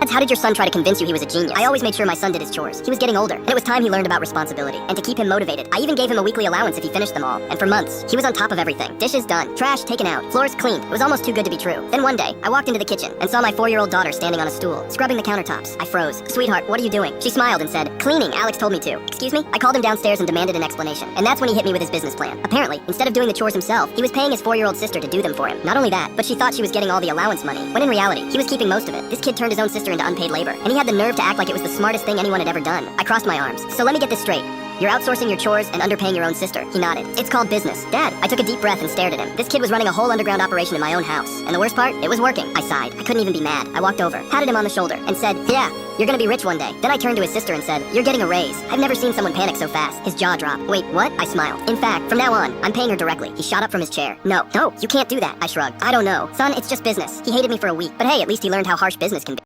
Besides, how did your son try to convince you he was a genius? I always made sure my son did his chores. He was getting older, and it was time he learned about responsibility. And to keep him motivated, I even gave him a weekly allowance if he finished them all. And for months, he was on top of everything. Dishes done, trash taken out, floors cleaned. It was almost too good to be true. Then one day, I walked into the kitchen and saw my 4-year-old daughter standing on a stool, scrubbing the countertops. I froze. Sweetheart, what are you doing? She smiled and said, cleaning. Alex told me to. Excuse me? I called him downstairs and demanded an explanation. And that's when he hit me with his business plan. Apparently, instead of doing the chores himself, he was paying his 4-year-old sister to do them for him. Not only that, but she thought she was getting all the allowance money, when in reality, he was keeping most of it. This kid turned his own sister into unpaid labor, and he had the nerve to act like it was the smartest thing anyone had ever done. I crossed my arms. So let me get this straight. You're outsourcing your chores and underpaying your own sister. He nodded. It's called business. Dad, I took a deep breath and stared at him. This kid was running a whole underground operation in my own house. And the worst part? It was working. I sighed. I couldn't even be mad. I walked over, patted him on the shoulder, and said, yeah, you're gonna be rich one day. Then I turned to his sister and said, you're getting a raise. I've never seen someone panic so fast. His jaw dropped. Wait, what? I smiled. In fact, from now on, I'm paying her directly. He shot up from his chair. No, you can't do that. I shrugged. I don't know. Son, it's just business. He hated me for a week. But hey, at least he learned how harsh business can be.